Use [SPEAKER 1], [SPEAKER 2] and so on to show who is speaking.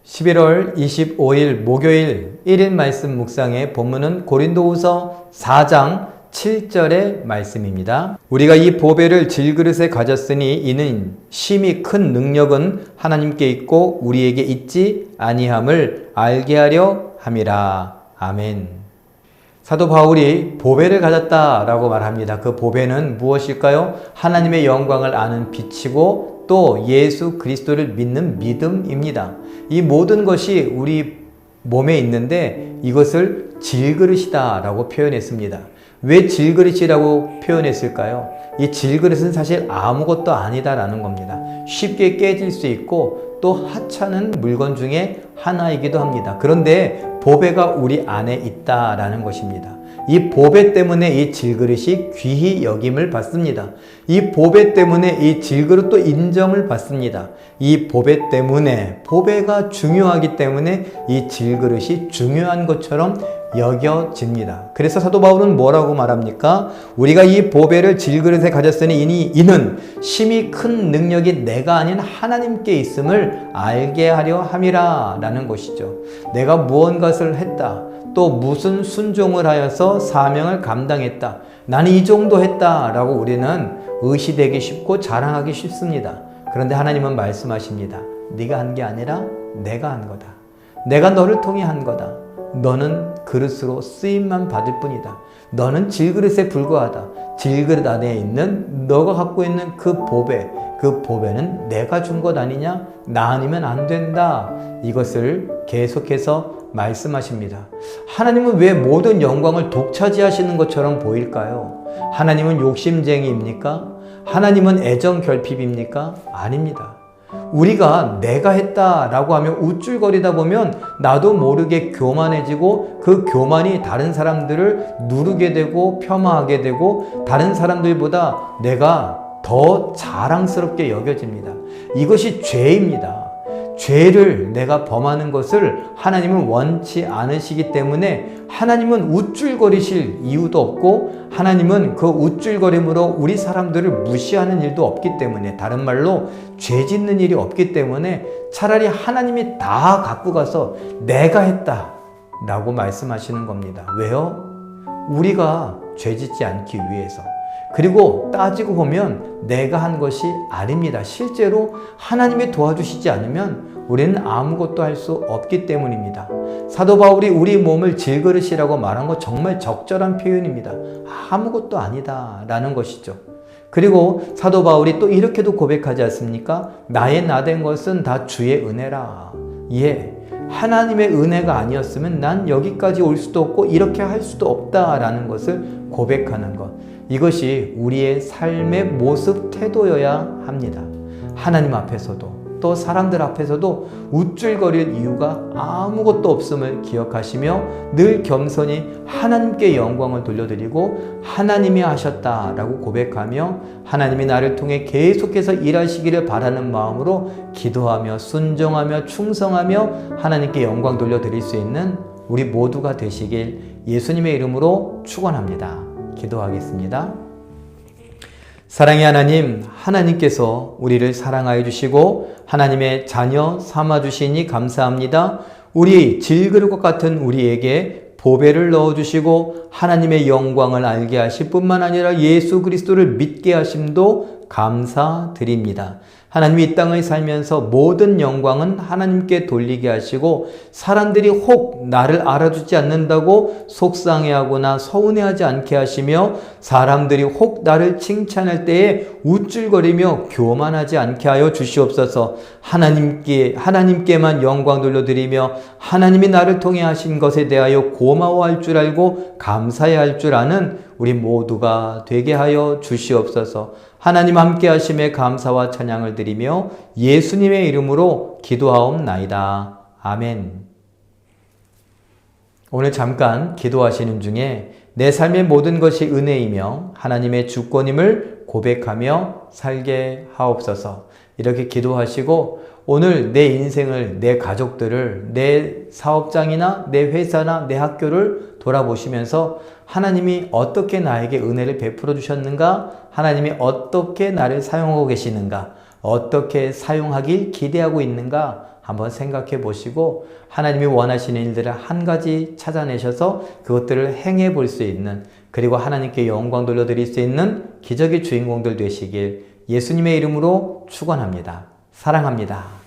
[SPEAKER 1] 11월 25일 목요일 1일 말씀 묵상의 본문은 고린도후서 4장 7절의 말씀입니다. 우리가 이 보배를 질그릇에 가졌으니 이는 심히 큰 능력은 하나님께 있고 우리에게 있지 아니함을 알게 하려 함이라. 아멘. 사도 바울이 보배를 가졌다라고 말합니다. 그 보배는 무엇일까요? 하나님의 영광을 아는 빛이고 또 예수 그리스도를 믿는 믿음입니다. 이 모든 것이 우리 몸에 있는데 이것을 질그릇이다 라고 표현했습니다. 왜 질그릇이라고 표현했을까요? 이 질그릇은 사실 아무것도 아니다라는 겁니다. 쉽게 깨질 수 있고 또 하찮은 물건 중에 하나이기도 합니다. 그런데 보배가 우리 안에 있다라는 것입니다. 이 보배 때문에 이 질그릇이 귀히 여김을 받습니다. 이 보배 때문에 이 질그릇도 인정을 받습니다. 이 보배 때문에, 보배가 중요하기 때문에 이 질그릇이 중요한 것처럼 여겨집니다. 그래서 사도 바울은 뭐라고 말합니까? 우리가 이 보배를 질그릇에 가졌으니 이는 심히 큰 능력이 내가 아닌 하나님께 있음을 알게 하려 함이라 라는 것이죠. 내가 무언가를 했다. 또 무슨 순종을 하여서 사명을 감당했다. 나는 이 정도 했다 라고 우리는 의시되기 쉽고 자랑하기 쉽습니다. 그런데 하나님은 말씀하십니다. 네가 한 게 아니라 내가 한 거다. 내가 너를 통해 한 거다. 너는 그릇으로 쓰임만 받을 뿐이다. 너는 질그릇에 불과하다. 질그릇 안에 있는 너가 갖고 있는 그 보배는 내가 준 것 아니냐? 나 아니면 안 된다. 이것을 계속해서 말씀하십니다. 하나님은 왜 모든 영광을 독차지하시는 것처럼 보일까요? 하나님은 욕심쟁이입니까? 하나님은 애정결핍입니까? 아닙니다. 우리가 내가 했다라고 하면 우쭐거리다 보면 나도 모르게 교만해지고 그 교만이 다른 사람들을 누르게 되고 폄하하게 되고 다른 사람들보다 내가 더 자랑스럽게 여겨집니다. 이것이 죄입니다. 죄를 내가 범하는 것을 하나님은 원치 않으시기 때문에 하나님은 우쭐거리실 이유도 없고 하나님은 그 우쭐거림으로 우리 사람들을 무시하는 일도 없기 때문에 다른 말로 죄 짓는 일이 없기 때문에 차라리 하나님이 다 갖고 가서 내가 했다 라고 말씀하시는 겁니다. 왜요? 우리가 죄 짓지 않기 위해서. 그리고 따지고 보면 내가 한 것이 아닙니다. 실제로 하나님이 도와주시지 않으면 우리는 아무것도 할 수 없기 때문입니다. 사도 바울이 우리 몸을 질그릇이라고 말한 거 정말 적절한 표현입니다. 아무것도 아니다 라는 것이죠. 그리고 사도 바울이 또 이렇게도 고백하지 않습니까? 나의 나된 것은 다 주의 은혜라. 예, 하나님의 은혜가 아니었으면 난 여기까지 올 수도 없고 이렇게 할 수도 없다라는 것을 고백하는 것. 이것이 우리의 삶의 모습 태도여야 합니다. 하나님 앞에서도 또 사람들 앞에서도 우쭐거릴 이유가 아무것도 없음을 기억하시며 늘 겸손히 하나님께 영광을 돌려드리고 하나님이 하셨다라고 고백하며 하나님이 나를 통해 계속해서 일하시기를 바라는 마음으로 기도하며 순종하며 충성하며 하나님께 영광 돌려드릴 수 있는 우리 모두가 되시길 예수님의 이름으로 축원합니다. 기도하겠습니다. 사랑의 하나님, 하나님께서 우리를 사랑하여 주시고 하나님의 자녀 삼아 주시니 감사합니다. 우리 질그릇과 같은 우리에게 보배를 넣어 주시고 하나님의 영광을 알게 하실 뿐만 아니라 예수 그리스도를 믿게 하심도 감사드립니다. 하나님이 이 땅을 살면서 모든 영광은 하나님께 돌리게 하시고 사람들이 혹 나를 알아주지 않는다고 속상해하거나 서운해하지 않게 하시며 사람들이 혹 나를 칭찬할 때에 우쭐거리며 교만하지 않게 하여 주시옵소서. 하나님께만 영광 돌려드리며 하나님이 나를 통해 하신 것에 대하여 고마워할 줄 알고 감사해야 할 줄 아는 우리 모두가 되게 하여 주시옵소서. 하나님 함께 하심에 감사와 찬양을 드리며 예수님의 이름으로 기도하옵나이다. 아멘. 오늘 잠깐 기도하시는 중에 내 삶의 모든 것이 은혜이며 하나님의 주권임을 고백하며 살게 하옵소서. 이렇게 기도하시고 오늘 내 인생을, 내 가족들을, 내 사업장이나 내 회사나 내 학교를 돌아보시면서 하나님이 어떻게 나에게 은혜를 베풀어 주셨는가? 하나님이 어떻게 나를 사용하고 계시는가? 어떻게 사용하길 기대하고 있는가? 한번 생각해 보시고 하나님이 원하시는 일들을 한 가지 찾아내셔서 그것들을 행해 볼 수 있는, 그리고 하나님께 영광 돌려드릴 수 있는 기적의 주인공들 되시길 예수님의 이름으로 축원합니다. 사랑합니다.